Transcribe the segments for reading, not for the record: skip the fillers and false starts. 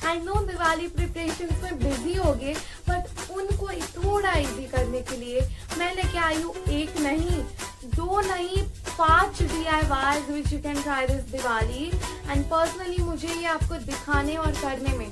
I know Diwali preparations में busy होगे, but उनको थोड़ा इजी करने के लिए मैं लेके आई हूँ 1 नहीं 2 नहीं 5 DIYs which you can try this Diwali. And personally मुझे ये आपको दिखाने और करने में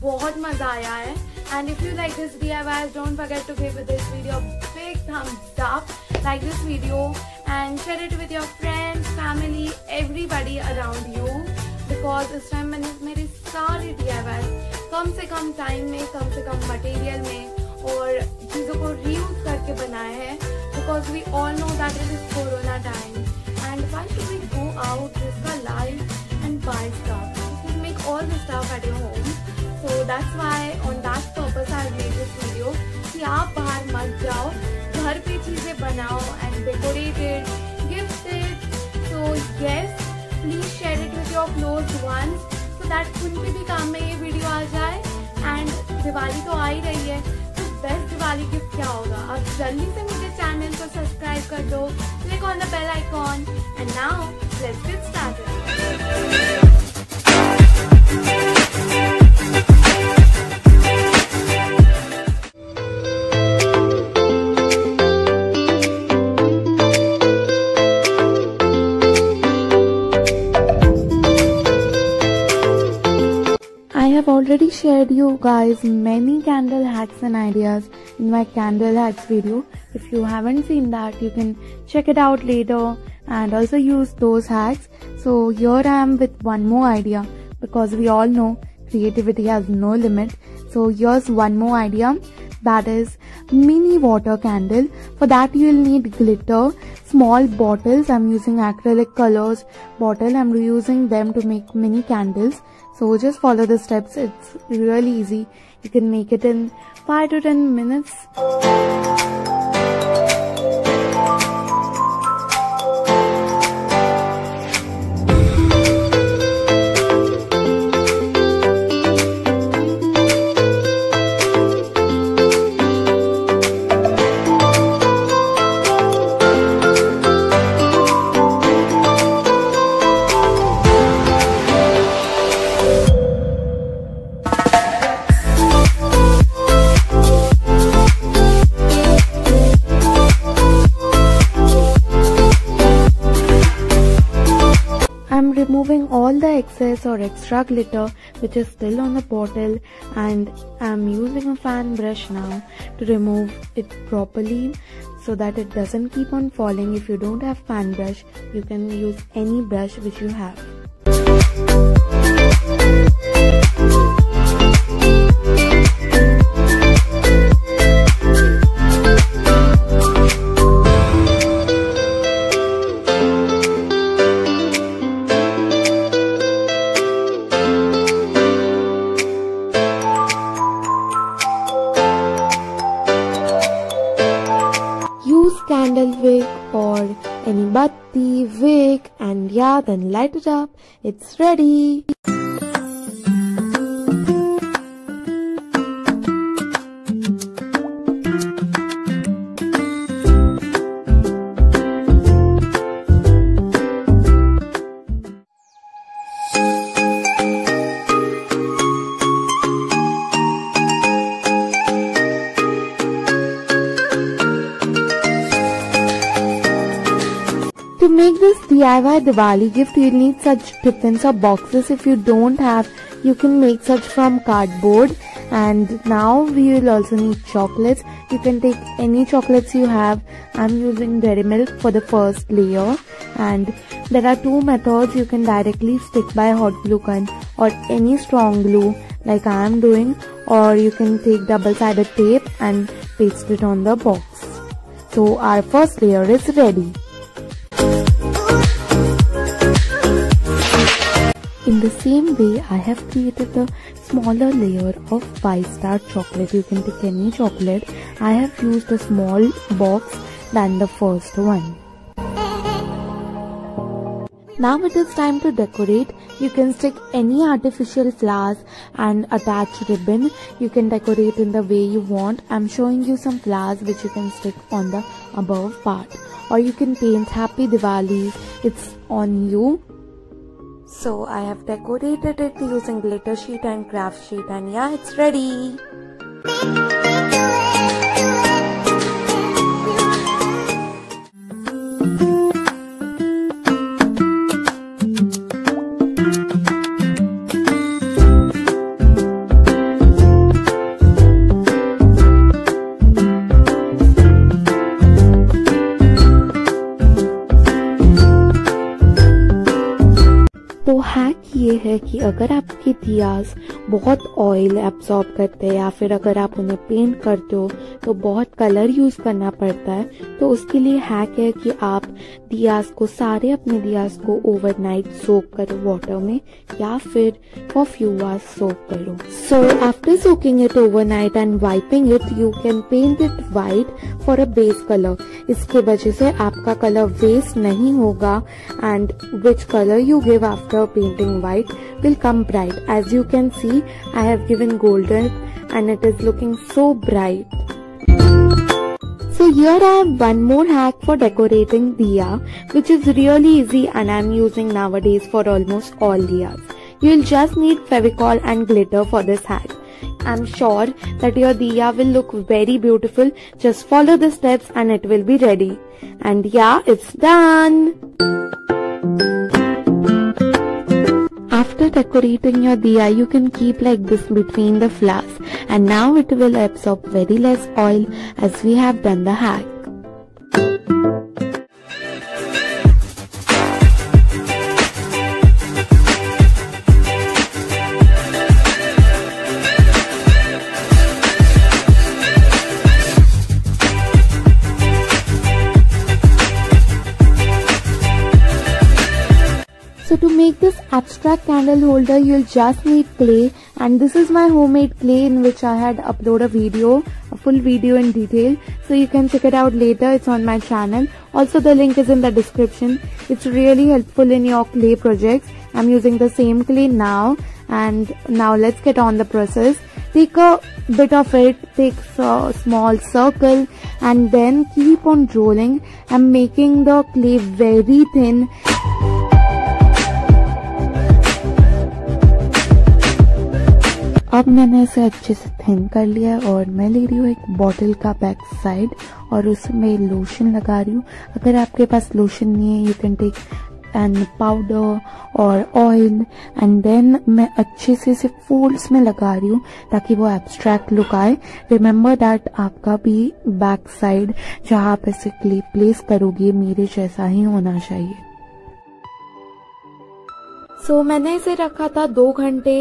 बहुत मजा आया है। And if you like this DIYs, don't forget to give this video a big thumbs up, like this video and share it with your friends, family, everybody around you, because इस टाइम मैंने मेरे सारे DIYs कम से कम time में, कम से कम material में और चीज़ों को रीयूज करके बनाए हैं, because we all know that it is Corona time and why should we go out, risk our life and buy stuff? You can make all the stuff at your home. So that's why on that purpose I made this video कि आप बाहर मत जाओ, घर पे चीजें बनाओ and decorate it, gift it. So yes, please share it with your close ones so that उनके भी काम में ये वीडियो आ जाए। and दिवाली तो आ ही रही है, तो बेस्ट दिवाली गिफ्ट क्या होगा? आप जल्दी से मेरे चैनल को सब्सक्राइब कर दो, click on the bell icon and now let's get started. I have already shared you guys many candle hacks and ideas in my candle hacks video. If you haven't seen that, you can check it out later and also use those hacks. So here I am with one more idea, because we all know creativity has no limit. So here's one more idea, that is mini water candle. For that you will need glitter, small bottles. I'm using acrylic colors bottle. I'm reusing them to make mini candles. So just follow the steps, it's really easy. You can make it in 5 to 10 minutes. I'm removing all the excess or extra glitter which is still on the bottle, and I'm using a fan brush now to remove it properly so that it doesn't keep on falling. If you don't have fan brush, you can use any brush which you have. Candle wick or any batti wick, and yeah, then light it up. It's ready. To make this DIY Diwali gift, you'll need such tiffins or boxes. If you don't have, you can make such from cardboard. And now we will also need chocolates. You can take any chocolates you have. I'm using Dairy Milk for the first layer. And there are 2 methods. You can directly stick by hot glue gun or any strong glue like I am doing, or you can take double-sided tape and paste it on the box. So our first layer is ready. In the same way, I have created a smaller layer of 5-star chocolate. You can take any chocolate. I have used a small box than the first one. Now it is time to decorate. You can stick any artificial flowers and attach ribbon. You can decorate in the way you want. I'm showing you some flowers which you can stick on the above part. Or you can paint Happy Diwali. It's on you. So I have decorated it using glitter sheet and craft sheet, and yeah, it's ready. तो hack ये है कि अगर आपके दियाज बहुत oil absorb करते हैं या फिर अगर आप उन्हें पेंट करते हो तो बहुत कलर यूज करना पड़ता है, तो उसके लिए हैक है कि आप दियाज को सारे अपने दियाज को ओवरनाइट सोक करो वाटर में या फिर फॉर फ्यू आवर्स सोक करो. So after soaking it overnight and wiping it you can paint it white for a base colour. इसके वजह से आपका कलर वेस्ट नहीं होगा and which colour you give after painting white will come bright. As you can see, I have given golden and it is looking so bright. So here I have one more hack for decorating diya, which is really easy and I am using nowadays for almost all diyas. You will just need Fevicol and glitter for this hack. I'm sure that your diya will look very beautiful. Just follow the steps and it will be ready. And yeah, it's done. After decorating your diya, you can keep like this between the flowers, and now it will absorb very less oil as we have done the hack. So to make this abstract candle holder, you'll just need clay, and this is my homemade clay in which I had uploaded a video, a full video in detail. So you can check it out later. It's on my channel. Also the link is in the description. It's really helpful in your clay projects. I'm using the same clay now, and now let's get on the process. Take a bit of it, take a small circle and then keep on rolling. I'm making the clay very thin. अब मैंने इसे अच्छे से thin कर लिया है और मैं ले रही हूँ एक बॉटल का बैक साइड और उसमें लोशन लगा रही हूँ. अगर आपके पास लोशन नहीं है, you can take and powder और ऑयल, एंड देन मैं अच्छे से इसे फोल्ड्स में लगा रही हूँ ताकि वो एब्स्ट्रैक्ट लुक आए. रिमेम्बर दैट आपका भी बैक साइड जहाँ आप ऐसे क्ले प्लेस करोगे मेरे जैसा ही होना चाहिए. So मैंने इसे रखा था 2 घंटे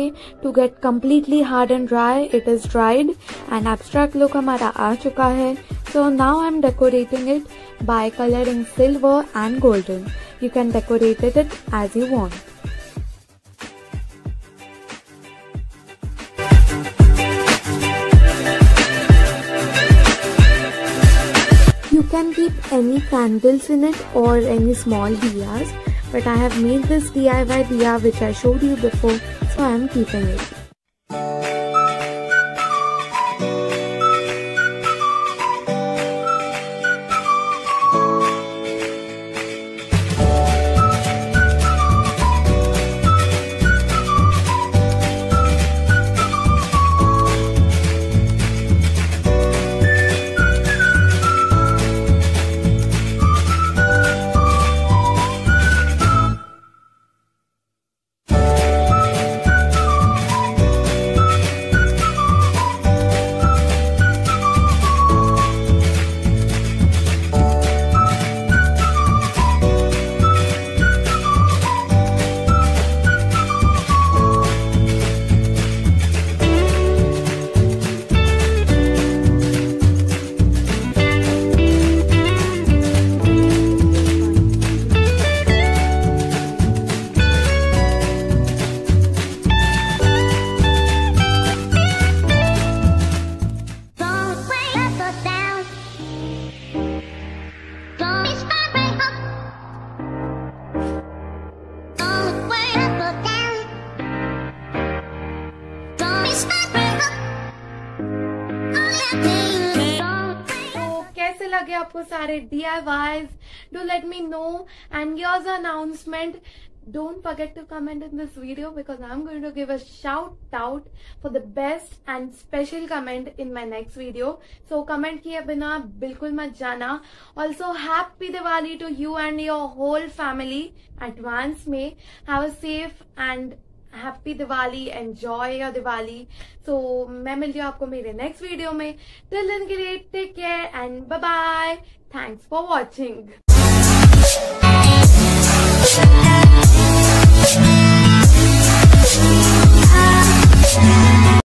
to get completely hard and dry. It is dried and abstract look हमारा आ चुका है. So now I'm decorating it by coloring silver and golden. You can decorate it as you want. You can keep any candles in it or any small diyas. But I have made this DIY diya which I showed you before, so I am keeping it. लगे आपको सारे DIYs? Do let me know. And here's the announcement. don't forget to comment in this video because I'm going to give a shout out for the best and special comment in my next video. So comment किए बिना बिल्कुल मत जाना. Also happy Diwali to you and your whole family. Advance में have a safe and happy Diwali. Enjoy your Diwali. So मैं मिलती हूँ आपको मेरे next video में. Till then के लिए take care and bye bye. Thanks for watching. Yeah.